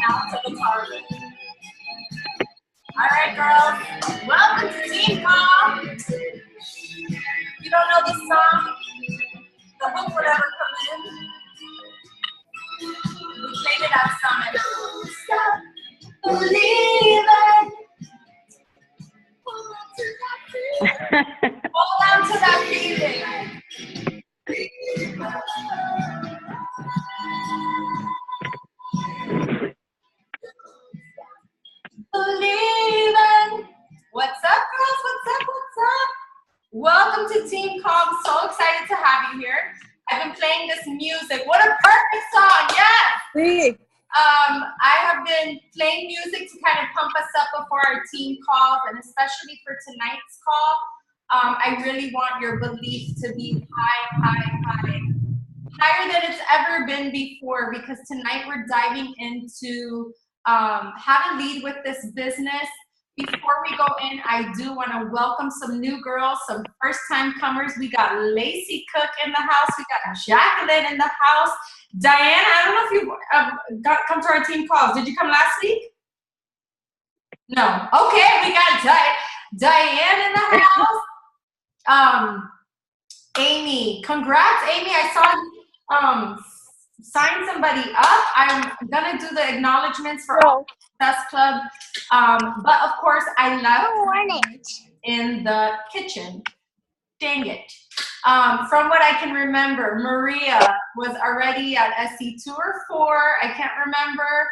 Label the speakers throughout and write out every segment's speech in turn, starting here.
Speaker 1: out to the carpet. All right, girls. Welcome to Team Call. You don't know the song? The hook would ever come in. We played it at Summit. Stop believing. Hold on to that feeling. Believing. What's up, girls? What's up? What's up? Welcome to Team Call. I'm so excited to have you here. I've been playing this music. What a perfect song. Yes.
Speaker 2: Sí.
Speaker 1: I have been playing music to kind of pump us up before our team calls, and especially for tonight's call, I really want your belief to be higher than it's ever been before, because tonight we're diving into how to lead with this business. Before we go in, I do want to welcome some new girls, some first-time comers. We got Lacey Cook in the house. We got Jacqueline in the house. Diana, I don't know if you come to our team calls. Did you come last week? No. Okay, we got Diane in the house. Amy, congrats, Amy. I saw you sign somebody up. I'm gonna do the acknowledgments for Success Club. But of course, I left in the kitchen. Dang it. From what I can remember, Maria was already at SE 2 or 4. I can't remember.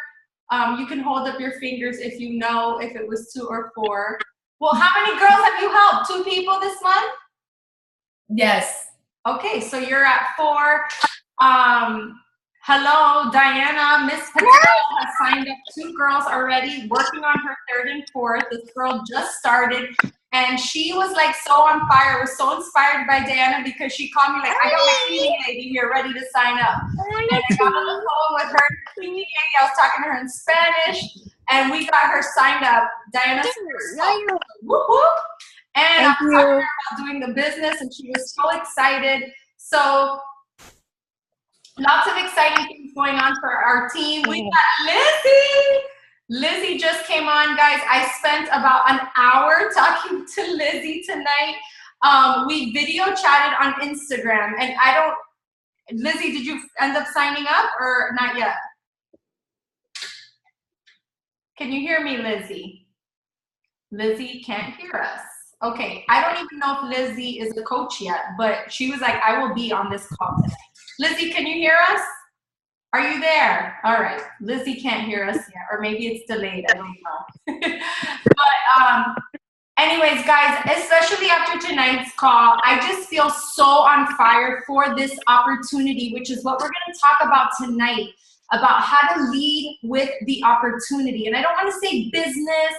Speaker 1: You can hold up your fingers if you know if it was 2 or 4. Well, how many girls have you helped? 2 people this month?
Speaker 2: Yes.
Speaker 1: Okay, so you're at 4. Hello, Diana. Miss Patel has signed up 2 girls already, working on her 3rd and 4th. This girl just started, and she was like so on fire. Was so inspired by Diana because she called me like, I got my cleaning lady here ready to sign up. And I got on the phone with her cleaning lady. I was talking to her in Spanish, and we got her signed up. Diana's so whoop. And I was talking to her about doing the business, and she was so excited. So lots of exciting things going on for our team. We got Lizzie. Lizzie just came on, guys. I spent about an hour talking to Lizzie tonight. We video chatted on Instagram, and Lizzie, did you end up signing up or not yet? Can you hear me, Lizzie? Lizzie can't hear us. Okay, I don't even know if Lizzie is a coach yet, but she was like, I will be on this call today. Lizzie, can you hear us? Are you there? All right. Lizzie can't hear us yet, or maybe it's delayed. I don't know. But anyways, guys, especially after tonight's call, I just feel so on fire for this opportunity, which is what we're going to talk about tonight, about how to lead with the opportunity. And I don't want to say business.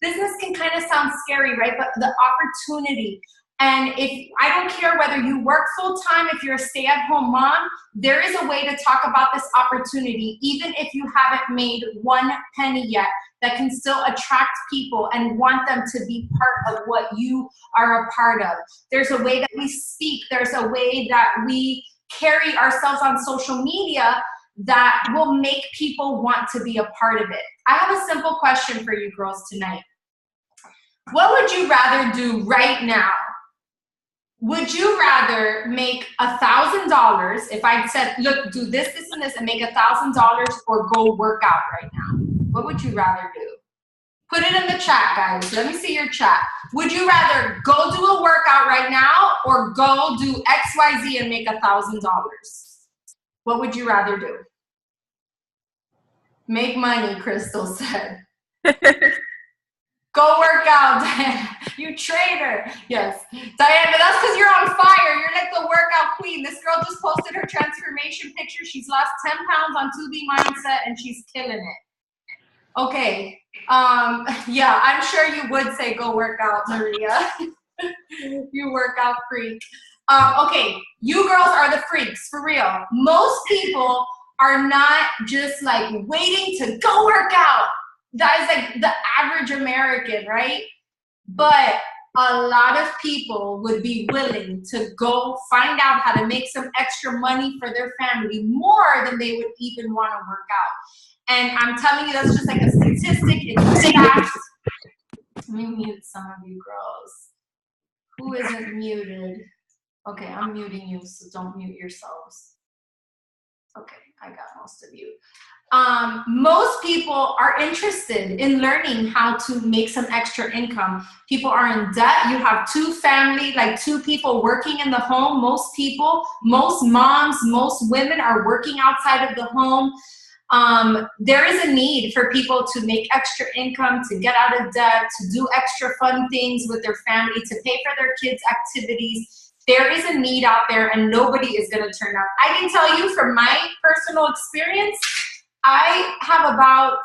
Speaker 1: Business can kind of sound scary, right? But the opportunity. And I don't care whether you work full-time, if you're a stay-at-home mom, there is a way to talk about this opportunity, even if you haven't made 1 penny yet, that can still attract people and want them to be part of what you are a part of. There's a way that we speak. There's a way that we carry ourselves on social media that will make people want to be a part of it. I have a simple question for you girls tonight. What would you rather do right now? Would you rather make $1,000 if I said, look, do this, this, and this, and make $1,000, or go work out right now? What would you rather do? Put it in the chat, guys. Let me see your chat. Would you rather go do a workout right now or go do XYZ and make $1,000? What would you rather do? Make money, Crystal said. Go work out, Diana. You traitor. Yes. Diana, that's because you're on fire. You're like the workout queen. This girl just posted her transformation picture. She's lost 10 pounds on 2B Mindset, and she's killing it. Okay. Yeah, I'm sure you would say go work out, Maria. You workout freak. Okay, you girls are the freaks, for real. Most people are not just like waiting to go work out. That is like the average American, right? But a lot of people would be willing to go find out how to make some extra money for their family, more than they would even want to work out. And I'm telling you, that's just like a statistic. It's a fact. Let me mute some of you girls. Who isn't muted? Okay, I'm muting you, so don't mute yourselves. Okay, I got most of you. Most people are interested in learning how to make some extra income. People are in debt. You have two people working in the home. Most people, most moms, most women are working outside of the home. There is a need for people to make extra income, to get out of debt, to do extra fun things with their family, to pay for their kids' activities. There is a need out there, and nobody is going to turn out. I can tell you from my personal experience, I have about,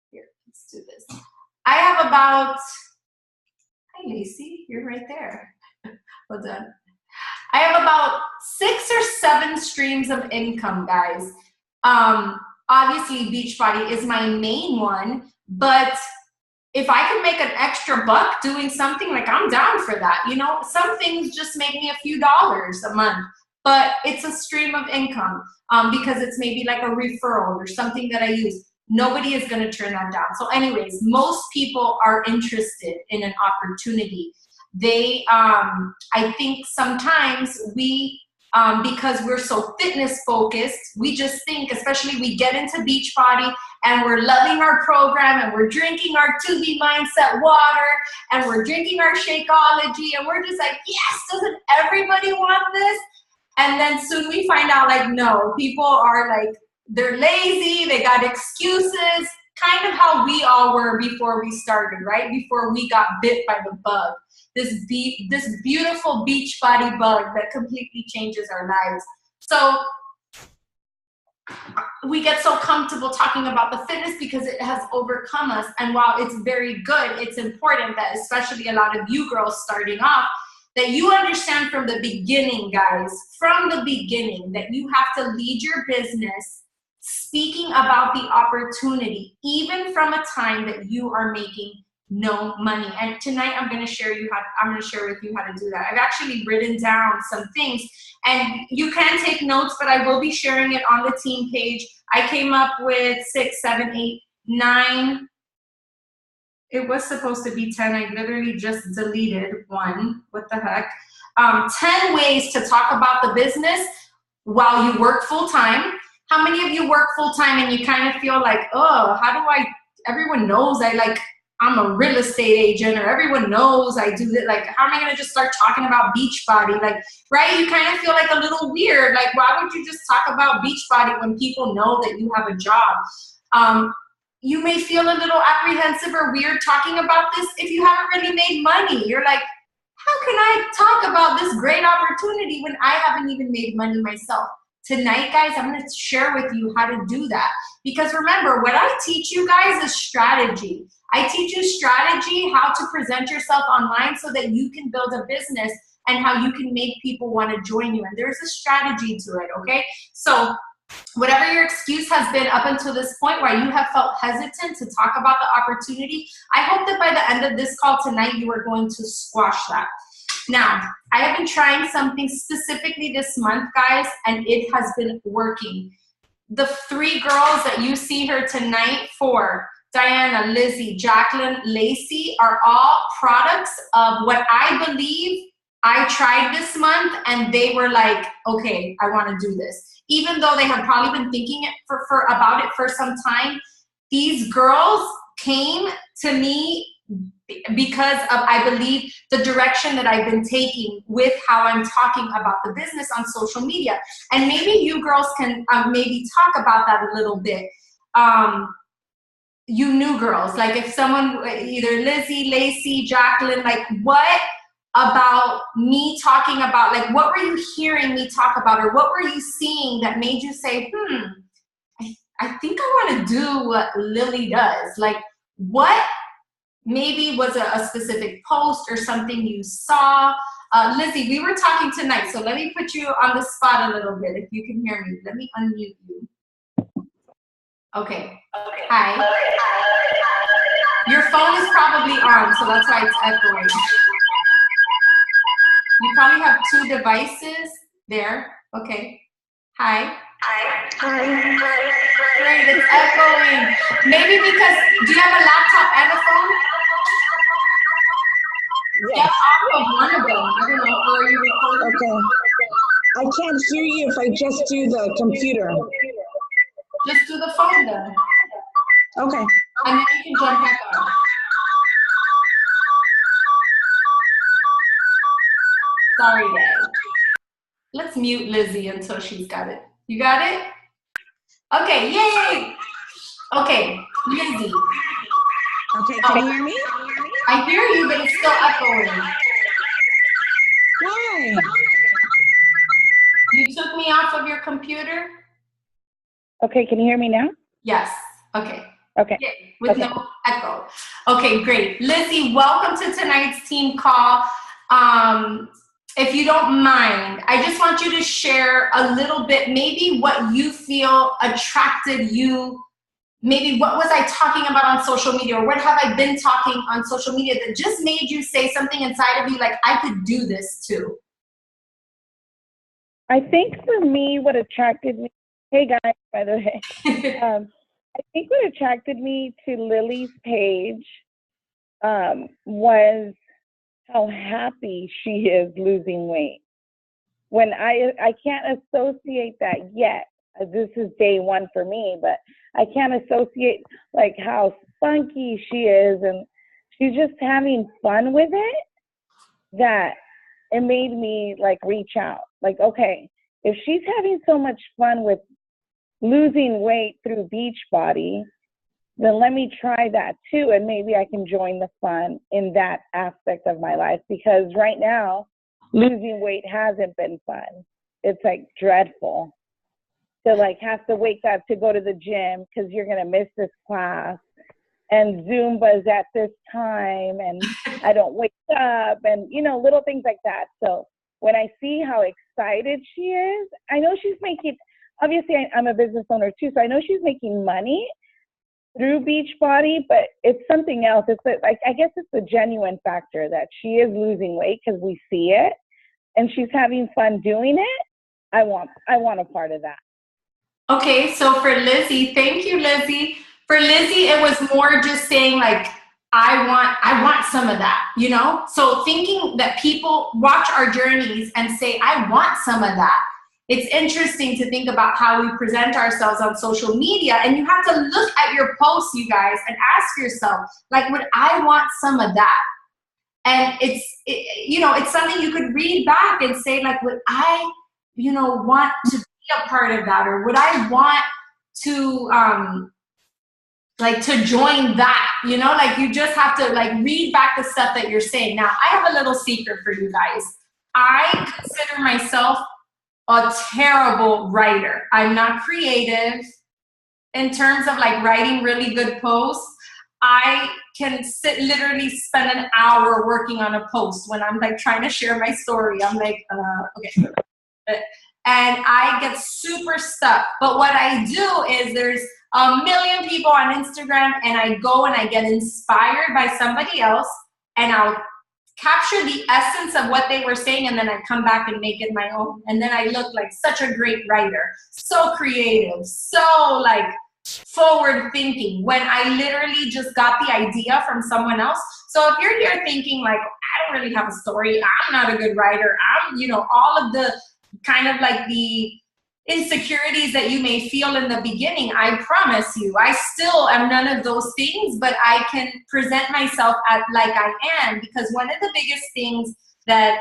Speaker 1: here, let's do this. I have about, hi Lacey, you're right there. Well done. I have about 6 or 7 streams of income, guys. Obviously, Beachbody is my main one, but if I can make an extra buck doing something, like I'm down for that. You know, some things just make me a few dollars a month, but it's a stream of income because it's maybe like a referral or something that I use. Nobody is going to turn that down. So anyways, most people are interested in an opportunity. They, I think sometimes we, because we're so fitness focused, we just think, especially we get into Beachbody and we're loving our program and we're drinking our 2B Mindset water and we're drinking our Shakeology and we're just like, yes, doesn't everybody want this? And then soon we find out like, no, people are like, they're lazy, they got excuses, kind of how we all were before we started, right? Before we got bit by the bug. This beautiful Beachbody bug that completely changes our lives. So we get so comfortable talking about the fitness because it has overcome us. And while it's very good, it's important that especially a lot of you girls starting off, that you understand from the beginning, guys, from the beginning, that you have to lead your business speaking about the opportunity, even from a time that you are making no money. And tonight I'm going to share with you how to do that. I've actually written down some things, and you can take notes, but I will be sharing it on the team page. I came up with 6, 7, 8, 9. It was supposed to be 10. I literally just deleted 1. What the heck? 10 ways to talk about the business while you work full time. How many of you work full time and you kind of feel like, oh, everyone knows I'm a real estate agent, or everyone knows I do this. Like, how am I going to just start talking about Beachbody? Like, right? You kind of feel like a little weird. Like, why would you just talk about Beachbody when people know that you have a job? You may feel a little apprehensive or weird talking about this if you haven't really made money. You're like, how can I talk about this great opportunity when I haven't even made money myself? Tonight, guys, I'm going to share with you how to do that. Because remember, what I teach you guys is strategy. I teach you strategy, how to present yourself online so that you can build a business and how you can make people want to join you. And there's a strategy to it, okay? So whatever your excuse has been up until this point where you have felt hesitant to talk about the opportunity, I hope that by the end of this call tonight, you are going to squash that. Now, I have been trying something specifically this month, guys, and it has been working. The 3 girls that you see here tonight, 4, Diana, Lizzie, Jacqueline, Lacey, are all products of what I believe I tried this month, and they were like, okay, I want to do this. Even though they had probably been thinking about it for some time, these girls came to me because of, I believe, the direction that I've been taking with how I'm talking about the business on social media. And maybe you girls can maybe talk about that a little bit. You new girls, like if someone, either Lizzie, Lacey, Jacqueline, like what about me talking about, like what were you hearing me talk about, or what were you seeing that made you say, I think I want to do what Lily does? Like what maybe was a specific post or something you saw? Lizzie, we were talking tonight, so let me put you on the spot a little bit if you can hear me. Let me unmute you. Okay. Hi. Your phone is probably on, so that's why it's echoing. You probably have 2 devices there. Okay. Hi. Hi. Great. weird. It's echoing. Maybe because, do you have a laptop and a phone?
Speaker 3: Yes.
Speaker 1: Get off of one of them. I don't know. Or are you recording?
Speaker 3: Okay. I can't hear you if I just do the computer.
Speaker 1: Just do the phone then.
Speaker 3: Okay.
Speaker 1: And then you can jump back on. Sorry, guys. Let's mute Lizzie until she's got it. You got it? Okay, yay! Okay, Lizzie.
Speaker 3: Okay, can you hear me?
Speaker 1: I hear you, but it's still echoing.
Speaker 3: Why?
Speaker 1: You took me off of your computer?
Speaker 2: Okay, can you hear me now?
Speaker 1: Yes. Okay.
Speaker 2: Okay.
Speaker 1: Yay, with no echo. Okay, great. Lizzie, welcome to tonight's team call. If you don't mind, I just want you to share a little bit, maybe what you feel attracted you. Maybe what was I talking about on social media, or what have I been talking on social media that just made you say something inside of you like, I could do this too?
Speaker 2: I think for me, what attracted me, hey guys, by the way, I think what attracted me to Lily's page was how happy she is losing weight. When I can't associate that yet. This is day one for me, but I can't associate like how spunky she is, and she's just having fun with it, that it made me like reach out. Like, okay, if she's having so much fun with losing weight through Beachbody, then let me try that too, and maybe I can join the fun in that aspect of my life, because right now losing weight hasn't been fun. It's like dreadful to like have to wake up to go to the gym because you're gonna miss this class, and Zumba's at this time, and I don't wake up, and you know, little things like that. So when I see how excited she is, I know she's making, obviously I'm a business owner too, so I know she's making money through Beachbody, but it's something else. It's like, I guess it's the genuine factor that she is losing weight because we see it, and she's having fun doing it. I want a part of that.
Speaker 1: Okay, so for Lizzie, thank you, Lizzie. For Lizzie, it was more just saying like, I want some of that, you know? So thinking that people watch our journeys and say, I want some of that. It's interesting to think about how we present ourselves on social media, and you have to look at your posts, you guys, and ask yourself, like, would I want some of that? And you know, it's something you could read back and say, like, would I, you know, want to be a part of that? Or would I want to, like, to join that, you know? Like, you just have to, like, read back the stuff that you're saying. Now, I have a little secret for you guys. I consider myself a terrible writer. I'm not creative in terms of like writing really good posts. I can literally spend an hour working on a post when I'm like trying to share my story. I'm like, okay. And I get super stuck. But what I do is there's a million people on Instagram, and I go and I get inspired by somebody else, and I'll capture the essence of what they were saying, and then I come back and make it my own. And then I look like such a great writer, so creative, so like forward thinking, when I literally just got the idea from someone else. So if you're here thinking like, I don't really have a story, I'm not a good writer, I'm, you know, all of the kind of like the insecurities that you may feel in the beginning, I promise you, I still am none of those things, but I can present myself like I am, because one of the biggest things that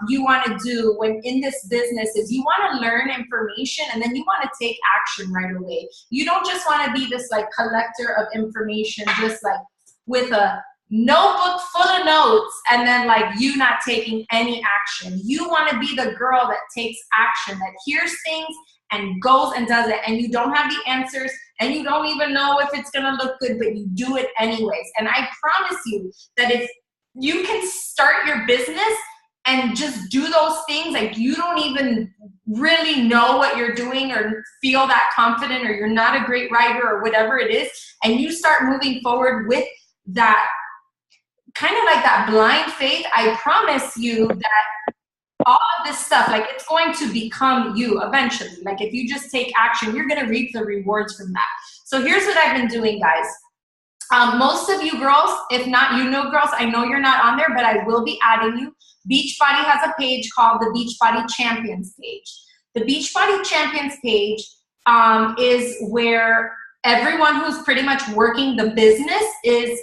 Speaker 1: you want to do when in this business is you want to learn information, and then you want to take action right away. You don't just want to be this like collector of information, just like with a notebook full of notes, and then like you not taking any action. You want to be the girl that takes action, that hears things and goes and does it, and you don't have the answers, and you don't even know if it's gonna look good, but you do it anyways. And I promise you that if you can start your business and just do those things, like you don't even really know what you're doing or feel that confident, or you're not a great writer or whatever it is, and you start moving forward with that kind of like that blind faith, I promise you that all of this stuff, like it's going to become you eventually. Like if you just take action, you're going to reap the rewards from that. So here's what I've been doing, guys. Most of you girls, if not you know girls, I know you're not on there, but I will be adding you. Beachbody has a page called the Beachbody Champions page. The Beachbody Champions page is where everyone who's pretty much working the business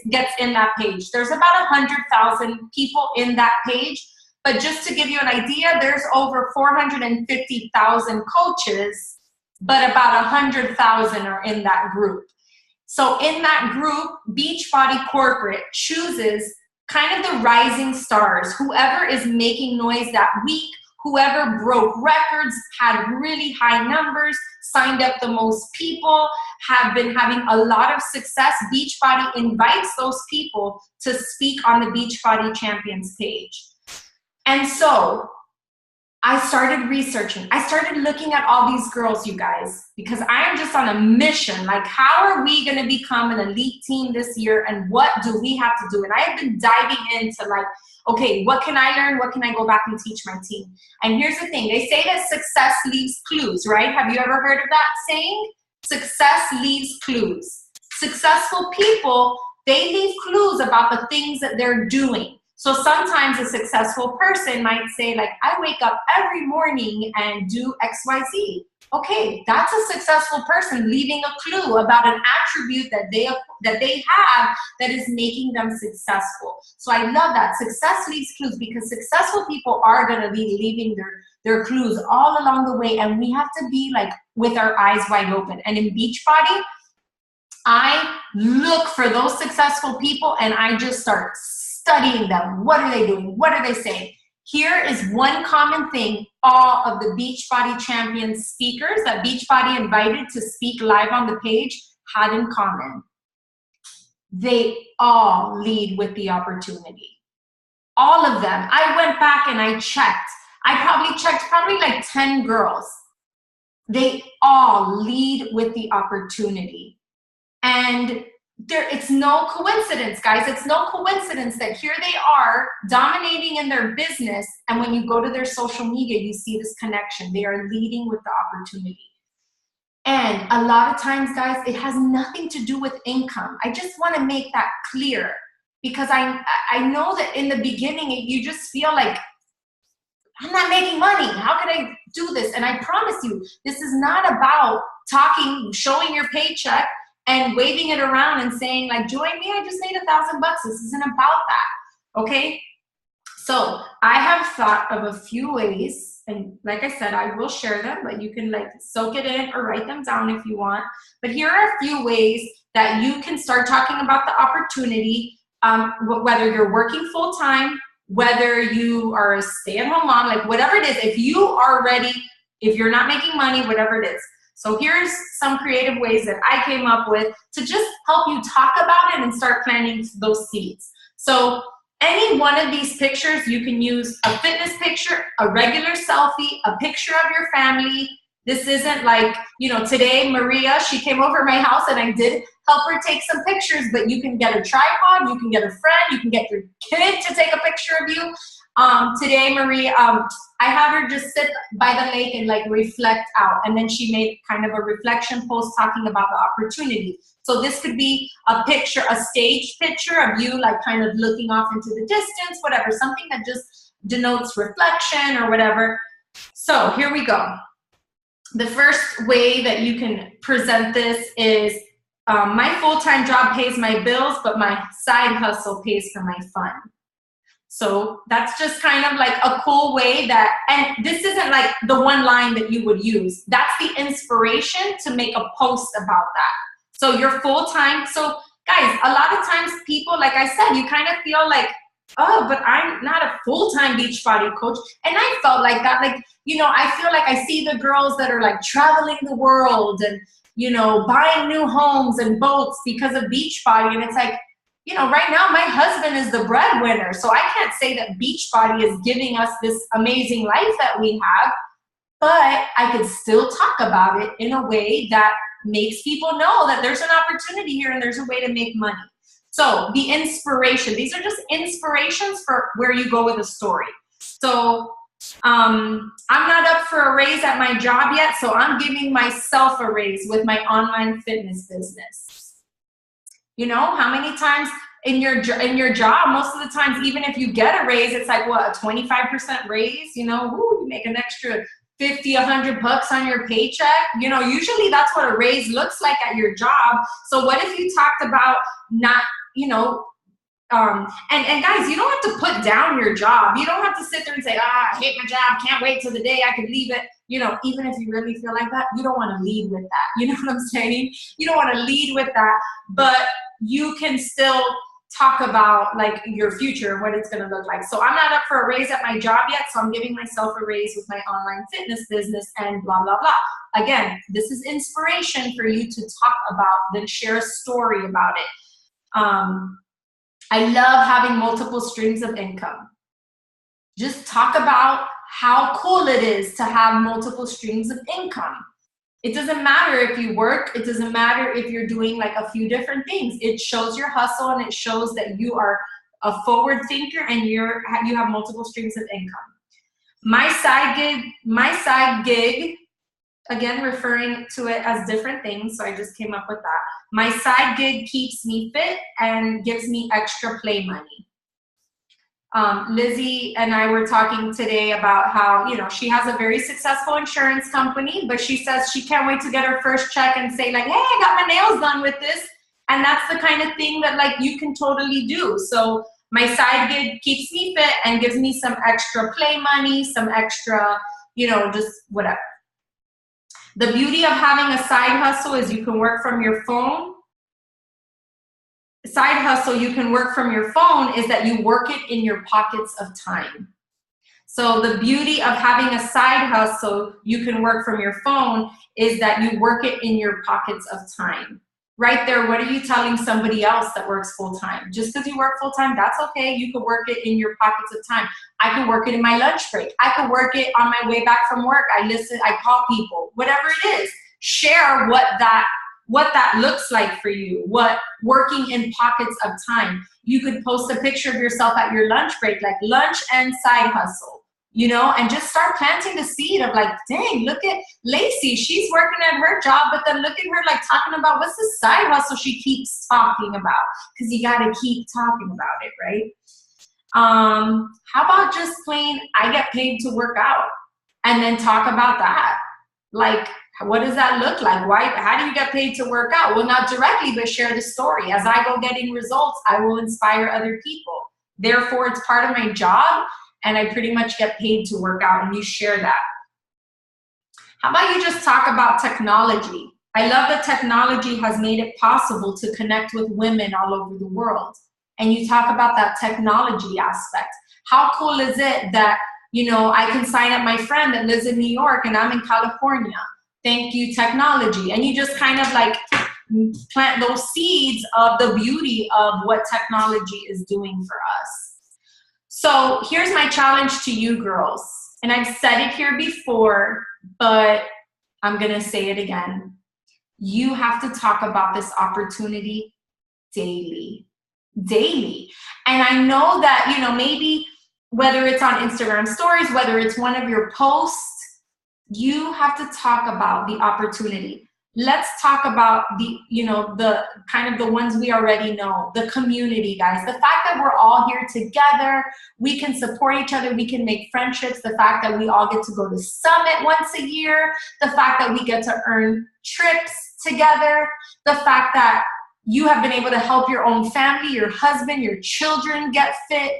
Speaker 1: gets in that page. There's about 100,000 people in that page, but just to give you an idea, there's over 450,000 coaches, but about 100,000 are in that group. So in that group, Beachbody Corporate chooses kind of the rising stars, whoever is making noise that week, whoever broke records, had really high numbers, signed up the most people, have been having a lot of success. Beachbody invites those people to speak on the Beachbody Champions page. And so I started researching. I started looking at all these girls, you guys, because I am just on a mission. Like, how are we going to become an elite team this year, and what do we have to do? And I have been diving into, like, okay, what can I learn? What can I go back and teach my team? And here's the thing. They say that success leaves clues, right? Have you ever heard of that saying? Success leaves clues. Successful people, they leave clues about the things that they're doing. So sometimes a successful person might say, like, I wake up every morning and do XYZ. Okay, that's a successful person leaving a clue about an attribute that they have that is making them successful. So I love that. Success leaves clues, because successful people are going to be leaving their clues all along the way, and we have to be like with our eyes wide open. And in Beachbody, I look for those successful people and I just start studying them. What are they doing? What are they saying? Here is one common thing all of the Beachbody Champions speakers that Beachbody invited to speak live on the page had in common. They all lead with the opportunity. All of them. I went back and I checked. I probably checked like 10 girls. They all lead with the opportunity. And it's no coincidence, guys. It's no coincidence that here they are dominating in their business, and when you go to their social media, you see this connection. They are leading with the opportunity. And a lot of times, guys, it has nothing to do with income. I just want to make that clear, because I know that in the beginning, you just feel like, I'm not making money. How can I do this? And I promise you, this is not about talking, showing your paycheck, and waving it around and saying, like, join me, I just made $1,000. This isn't about that, okay? So I have thought of a few ways, and like I said, I will share them, but you can like soak it in or write them down if you want. But here are a few ways that you can start talking about the opportunity, whether you're working full-time, whether you are a stay-at-home mom, like whatever it is, if you are ready, if you're not making money, whatever it is. So here's some creative ways that I came up with to just help you talk about it and start planting those seeds. So any one of these pictures, you can use a fitness picture, a regular selfie, a picture of your family. This isn't like, you know, today Maria, she came over my house and I did help her take some pictures, but you can get a tripod, you can get a friend, you can get your kid to take a picture of you. Today, Marie, I had her just sit by the lake and like reflect out. And then she made kind of a reflection post talking about the opportunity. So this could be a picture, a staged picture of you like kind of looking off into the distance, whatever, something that just denotes reflection or whatever. So here we go. The first way that you can present this is my full-time job pays my bills, but my side hustle pays for my fun. So that's just kind of like a cool way that, and this isn't like the one line that you would use. That's the inspiration to make a post about that. So you're full-time. So guys, a lot of times people, like I said, you kind of feel like, oh, but I'm not a full-time Beachbody coach. And I felt like that, like, you know, I feel like I see the girls that are like traveling the world and, you know, buying new homes and boats because of Beachbody. And it's like, you know, right now my husband is the breadwinner, so I can't say that Beachbody is giving us this amazing life that we have, but I could still talk about it in a way that makes people know that there's an opportunity here and there's a way to make money. So the inspiration, these are just inspirations for where you go with a story. So I'm not up for a raise at my job yet, so I'm giving myself a raise with my online fitness business. You know, how many times in your job, most of the times, even if you get a raise, it's like, what, a 25% raise? You know, you make an extra 50, $100 on your paycheck. You know, usually that's what a raise looks like at your job. So what if you talked about not, you know, and guys, you don't have to put down your job. You don't have to sit there and say, I hate my job, can't wait till the day I can leave it. You know, even if you really feel like that, you don't want to lead with that. You know what I'm saying? You don't want to lead with that, but you can still talk about like your future and what it's going to look like. So I'm not up for a raise at my job yet, so I'm giving myself a raise with my online fitness business and blah, blah, blah. Again, this is inspiration for you to talk about, then share a story about it. I love having multiple streams of income. Just talk about how cool it is to have multiple streams of income. It doesn't matter if you work. It doesn't matter if you're doing like a few different things. It shows your hustle and it shows that you are a forward thinker and you have multiple streams of income. My side gig, again, referring to it as different things, so I just came up with that. My side gig keeps me fit and gives me extra play money. Lizzie and I were talking today about how, you know, she has a very successful insurance company, but she says she can't wait to get her first check and say like, hey, I got my nails done with this. And that's the kind of thing that like you can totally do. So my side gig keeps me fit and gives me some extra play money, some extra, you know, just whatever. The beauty of having a side hustle is you can work from your phone. Side hustle you can work from your phone is that you work it in your pockets of time. So the beauty of having a side hustle you can work from your phone is that you work it in your pockets of time. Right there, what are you telling somebody else that works full-time? Just because you work full-time, that's okay. You could work it in your pockets of time. I could work it in my lunch break. I could work it on my way back from work. I call people, whatever it is. Share what that looks like for you, what working in pockets of time. You could post a picture of yourself at your lunch break, like lunch and side hustle. You know, and just start planting the seed of like, dang, look at Lacey. She's working at her job, but then look at her like talking about what's the side hustle she keeps talking about, because you got to keep talking about it, right? How about just plain, I get paid to work out, and then talk about that. Like, what does that look like? How do you get paid to work out? Well, not directly, but share the story. As I go getting results, I will inspire other people. Therefore, it's part of my job. And I pretty much get paid to work out, and you share that. How about you just talk about technology? I love that technology has made it possible to connect with women all over the world. And you talk about that technology aspect. How cool is it that, you know, I can sign up my friend that lives in New York and I'm in California. Thank you, technology. And you just kind of like plant those seeds of the beauty of what technology is doing for us. So here's my challenge to you girls, and I've said it here before, but I'm gonna say it again. You have to talk about this opportunity daily. And I know that, you know, maybe whether it's on Instagram stories, whether it's one of your posts, you have to talk about the opportunity. Let's talk about the, you know, the kind of the ones we already know, the community, guys. The fact that we're all here together, we can support each other, we can make friendships, the fact that we all get to go to Summit once a year, the fact that we get to earn trips together, the fact that you have been able to help your own family, your husband, your children get fit.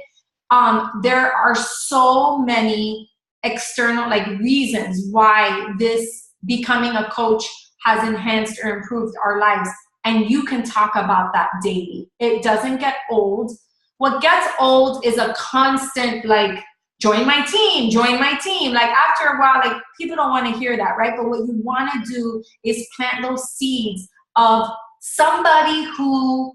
Speaker 1: There are so many external reasons why this becoming a coach has enhanced or improved our lives. And you can talk about that daily. It doesn't get old. What gets old is a constant join my team. After a while, people don't want to hear that, right? But what you want to do is plant those seeds of somebody who,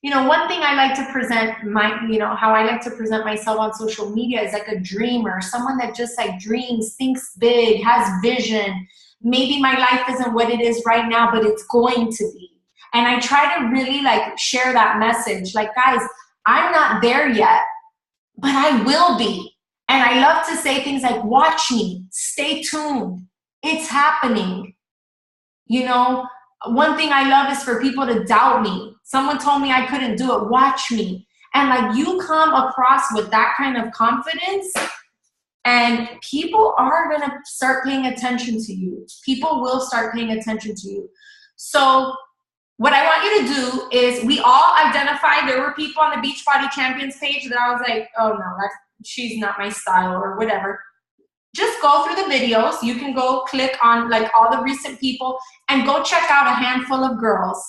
Speaker 1: one thing I like to present how I like to present myself on social media is like a dreamer, someone that just dreams, thinks big, has vision. Maybe my life isn't what it is right now, but it's going to be. And I try to really share that message. Guys, I'm not there yet, but I will be. And I love to say things like, watch me, stay tuned. It's happening. You know, one thing I love is for people to doubt me. Someone told me I couldn't do it. Watch me. And like, you come across with that kind of confidence, and people are going to start paying attention to you. People will start paying attention to you. So what I want you to do is, we all identified, there were people on the Beachbody Champions page that I was like, oh no, she's not my style or whatever. Just go through the videos. You can go click on like all the recent people and go check out a handful of girls.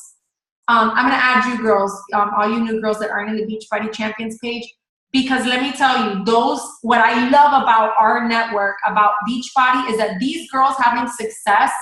Speaker 1: I'm going to add you girls, all you new girls that aren't in the Beachbody Champions page, because let me tell you, what I love about our network, about Beachbody, is that these girls having success,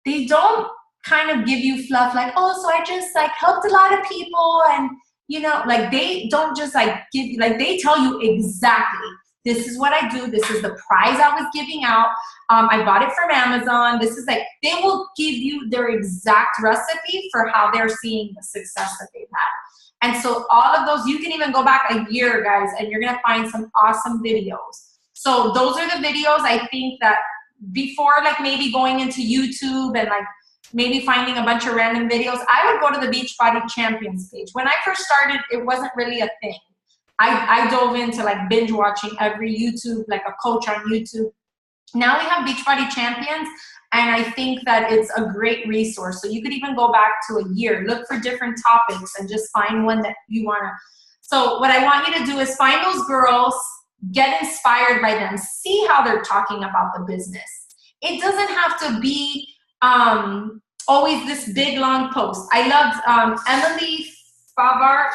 Speaker 1: they don't kind of give you fluff like, oh, so I just like helped a lot of people, and you know, like they don't just like give you, like they tell you exactly, this is what I do, this is the prize I was giving out, I bought it from Amazon, this is like, they will give you their exact recipe for how they're seeing the success that they've had. And so all of those, you can even go back a year, guys, and you're gonna find some awesome videos. So those are the videos I think that before, like maybe going into YouTube and like maybe finding a bunch of random videos, I would go to the Beachbody Champions page. When I first started, it wasn't really a thing. I dove into like binge watching every YouTube, like a coach on YouTube. Now we have Beachbody Champions, and I think that it's a great resource. So you could even go back to a year, look for different topics and just find one that you wanna. So what I want you to do is find those girls, get inspired by them, see how they're talking about the business. It doesn't have to be always this big long post. I loved Emily Favar.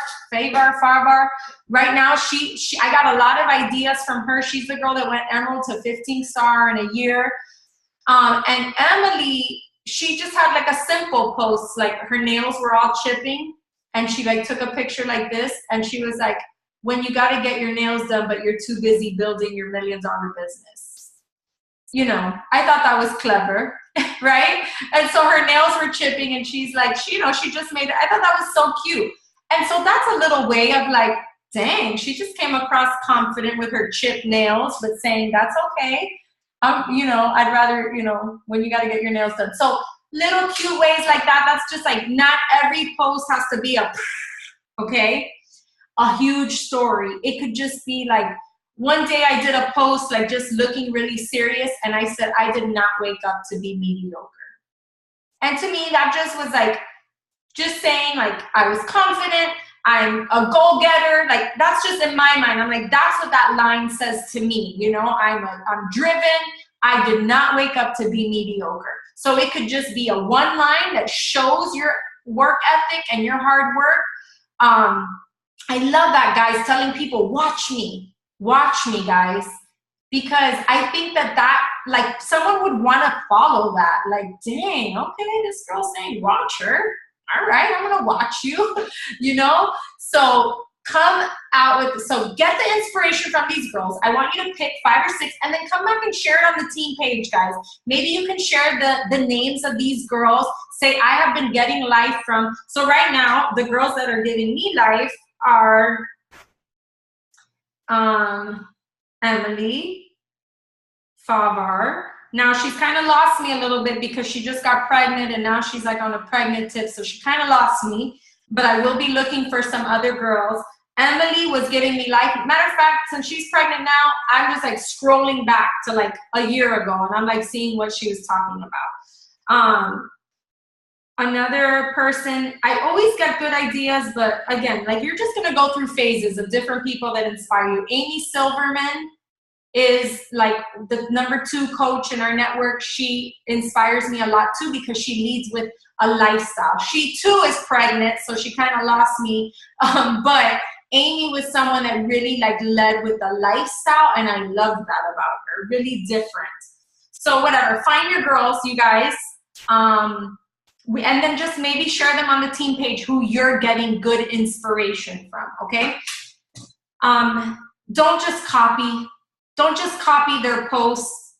Speaker 1: Right now, I got a lot of ideas from her. She's the girl that went Emerald to 15-star in a year. And Emily, she just had like a simple post, like her nails were all chipping, and she like took a picture like this, and she was like, when you got to get your nails done, but you're too busy building your $1 million business. You know, I thought that was clever, right? And so her nails were chipping, and she's like, she just made it. I thought that was so cute. And so that's a little way of like, dang, she just came across confident with her chipped nails, but saying that's okay. You know, I'd rather, you know, when you got to get your nails done. So little cute ways like that. That's just like, not every post has to be okay, a huge story. It could just be like, one day I did a post like just looking really serious, and I said, I did not wake up to be mediocre. And to me, that just was like, just saying like, I was confident, I'm a go-getter. Like, that's just in my mind. I'm like, that's what that line says to me. You know, I'm driven. I did not wake up to be mediocre. So it could just be a one line that shows your work ethic and your hard work. I love that, guys, telling people, watch me, guys. Because I think that like someone would want to follow that. Like, dang, okay, this girl's saying watch her. All right, I'm gonna watch you, you know? So come out with, so get the inspiration from these girls. I want you to pick 5 or 6 and then come back and share it on the team page, guys. Maybe you can share the names of these girls. Say, I have been getting life from, so right now, the girls that are giving me life are Emily Favar. Now she's kind of lost me a little bit because she just got pregnant, and now she's like on a pregnant tip, so she kind of lost me, but I will be looking for some other girls. Emily was giving me life. Matter of fact, since she's pregnant now, I'm just like scrolling back to like a year ago, and I'm like seeing what she was talking about. Another person, I always get good ideas, but again, like you're just gonna go through phases of different people that inspire you. Amy Silverman is like the #2 coach in our network. She inspires me a lot too because she leads with a lifestyle. She too is pregnant, so she kind of lost me. But Amy was someone that really like led with a lifestyle, and I love that about her. Really different. So whatever, find your girls, you guys. And then just maybe share them on the team page who you're getting good inspiration from, okay? Don't just copy. Don't just copy their posts.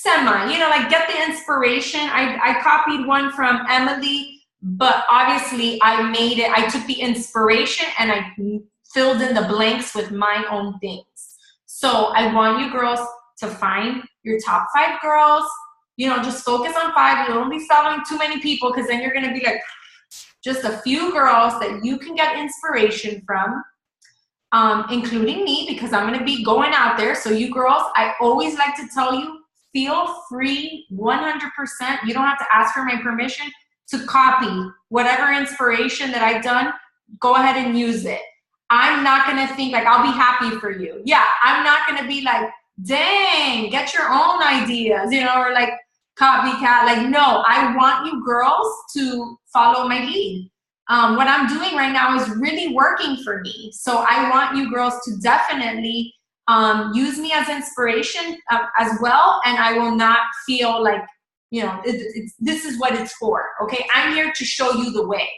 Speaker 1: You know, like get the inspiration. I copied one from Emily, but obviously I took the inspiration and I filled in the blanks with my own things. So I want you girls to find your top 5 girls. You know, just focus on 5. You don't be following too many people, because then you're going to be like, just a few girls that you can get inspiration from, including me, because I'm going to be going out there. So you girls, I always like to tell you, feel free 100%. You don't have to ask for my permission to copy whatever inspiration that I've done. Go ahead and use it. I'm not going to think like, I'll be happy for you. Yeah, I'm not going to be like, dang, get your own ideas, you know, or like copycat. Like, no, I want you girls to follow my lead. What I'm doing right now is really working for me. So I want you girls to definitely use me as inspiration as well. And I will not feel like, you know, this is what it's for, okay? I'm here to show you the way.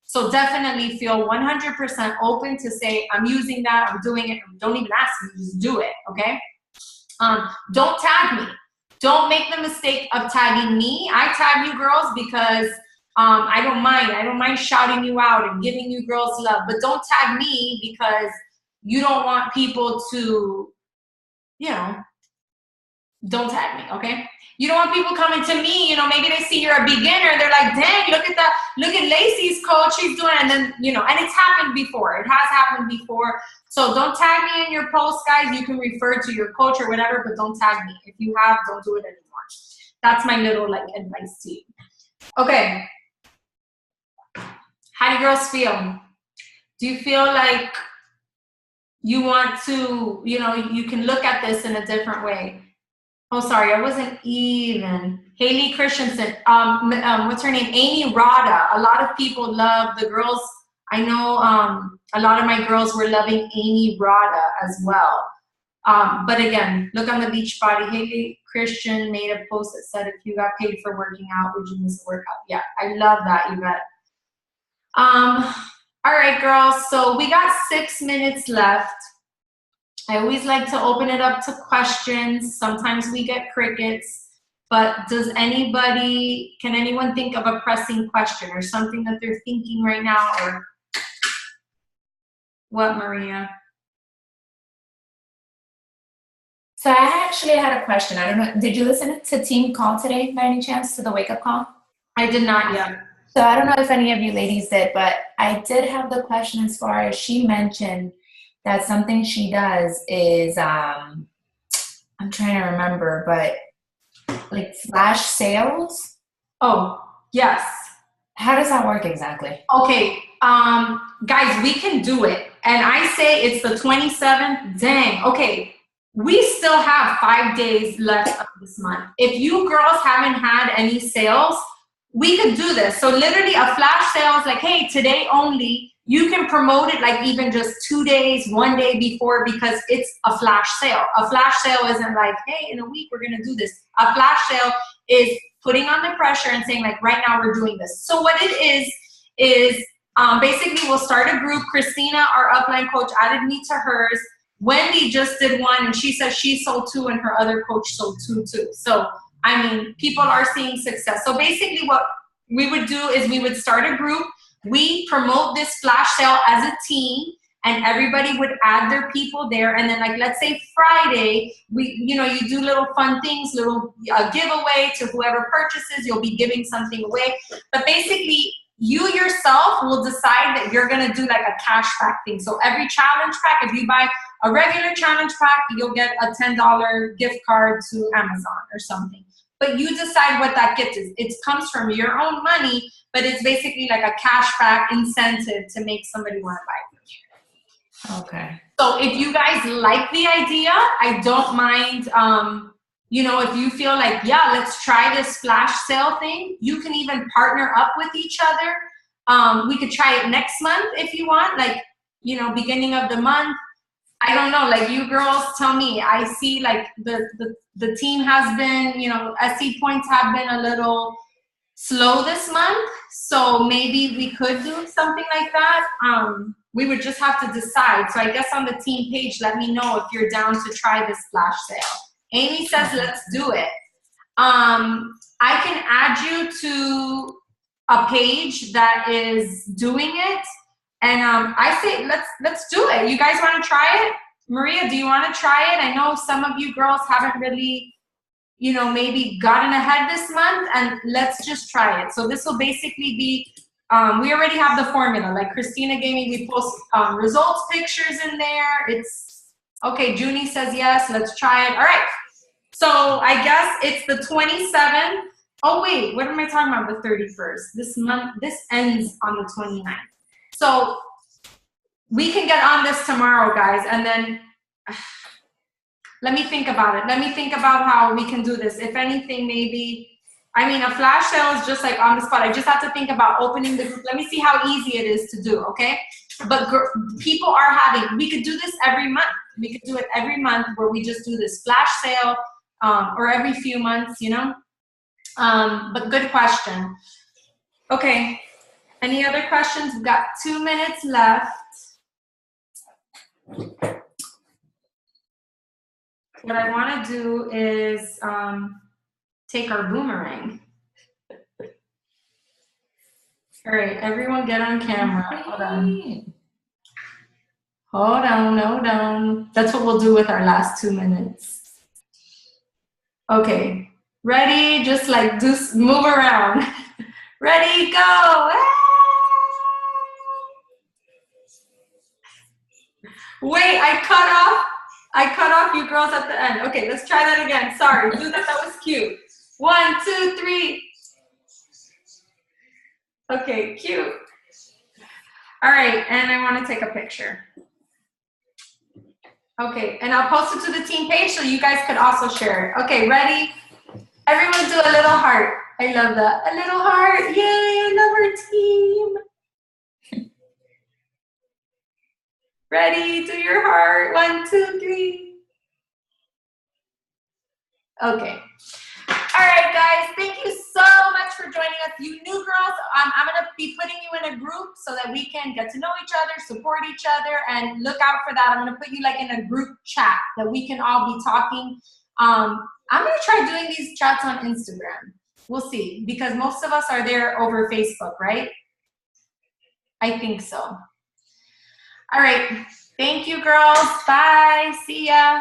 Speaker 1: So definitely feel 100% open to say, I'm using that, I'm doing it. Don't even ask me, just do it, okay? Don't tag me. Don't make the mistake of tagging me. I tag you girls because I don't mind. I don't mind shouting you out and giving you girls love. But don't tag me because you don't want people to, you know, don't tag me, okay? You don't want people coming to me, you know, maybe they see you're a beginner. They're like, dang, look at Lacey's coach, she's doing it. And then, you know, and it's happened before. It has happened before. So don't tag me in your posts, guys. You can refer to your coach or whatever, but don't tag me. If you have, don't do it anymore. That's my little, like, advice to you. Okay. How do you girls feel? Do you feel like you want to, you know, you can look at this in a different way? Oh, sorry, I wasn't even. Haley Christensen. What's her name? Amy Rada. A lot of people love the girls. I know a lot of my girls were loving Amy Rada as well. But again, look on the Beachbody. Haley Christian made a post that said, if you got paid for working out, would you miss a workout? Yeah, I love that, Yvette. All right, girls. So we got 6 minutes left. I always like to open it up to questions. Sometimes we get crickets, but can anyone think of a pressing question or something that they're thinking right now? Or what, Maria?
Speaker 4: So I actually had a question. I don't know, did you listen to Team Call today by any chance, to the wake-up call?
Speaker 1: I did not yet.
Speaker 4: So I don't know if any of you ladies did, but I did have the question as far as she mentioned that something she does is, I'm trying to remember, but like flash sales?
Speaker 1: Oh, yes.
Speaker 4: How does that work exactly?
Speaker 1: Okay, guys, we can do it. And I say it's the 27th. Dang, okay. We still have 5 days left of this month. If you girls haven't had any sales, we could do this. So literally a flash sale is like, hey, today only. You can promote it like even just 2 days, 1 day before, because it's a flash sale. A flash sale isn't like, hey, in a week we're gonna do this. A flash sale is putting on the pressure and saying like, right now we're doing this. So what it is basically we'll start a group. Christina, our upline coach, added me to hers. Wendy just did one and she says she sold 2 and her other coach sold 2 too. So, I mean, people are seeing success. So basically what we would do is we would start a group. We promote this flash sale as a team, and everybody would add their people there. And then, like, let's say Friday, you do little fun things, little giveaway to whoever purchases. You'll be giving something away. But basically, you yourself will decide that you're gonna do like a cashback thing. So every challenge pack, if you buy a regular challenge pack, you'll get a $10 gift card to Amazon or something. But you decide what that gift is. It comes from your own money, but it's basically like a cashback incentive to make somebody want to buy it.
Speaker 4: Okay.
Speaker 1: So if you guys like the idea, I don't mind, if you feel like, yeah, let's try this flash sale thing, you can even partner up with each other. We could try it next month if you want, like, beginning of the month. I don't know, like, you girls tell me. I see like the team has been, SC points have been a little slow this month. So maybe we could do something like that. We would just have to decide. So I guess on the team page, let me know if you're down to try this flash sale. Amy says, let's do it. I can add you to a page that is doing it. And I say, let's do it. You guys want to try it? Maria, do you want to try it? I know some of you girls haven't really, you know, maybe gotten ahead this month, and let's just try it. So this will basically be, we already have the formula. Like Christina gave me, we post results pictures in there. It's, okay, Junie says yes, let's try it. All right, so I guess it's the 27th. Oh wait, what am I talking about, the 31st? This month, this ends on the 29th. So we can get on this tomorrow, guys, and then let me think about it. Let me think about how we can do this. If anything, maybe, I mean, a flash sale is just like on the spot. I just have to think about opening the group. Let me see how easy it is to do, okay? But people are having, we could do this every month. We could do it every month where we just do this flash sale, or every few months, you know? But good question. Okay, any other questions? We've got 2 minutes left. What I want to do is take our boomerang. All right, everyone get on camera. Hold on. Hold on, hold on. That's what we'll do with our last 2 minutes. Okay, ready? Just like move around. Ready, go. Wait, I cut off you girls at the end. Okay, let's try that again. Sorry, do that, that was cute. 1, 2, 3. Okay, cute. All right, and I want to take a picture. Okay, and I'll post it to the team page so you guys could also share it. Okay, ready? Everyone do a little heart. I love that. A little heart. Yay, I love our team. Ready? Do your heart. 1, 2, 3. Okay. All right, guys. Thank you so much for joining us. You new girls, I'm going to be putting you in a group so that we can get to know each other, support each other, and look out for that. I'm going to put you like in a group chat that we can all be talking. I'm going to try doing these chats on Instagram. We'll see, because most of us are there over Facebook, right? I think so. All right. Thank you, girls. Bye. See ya.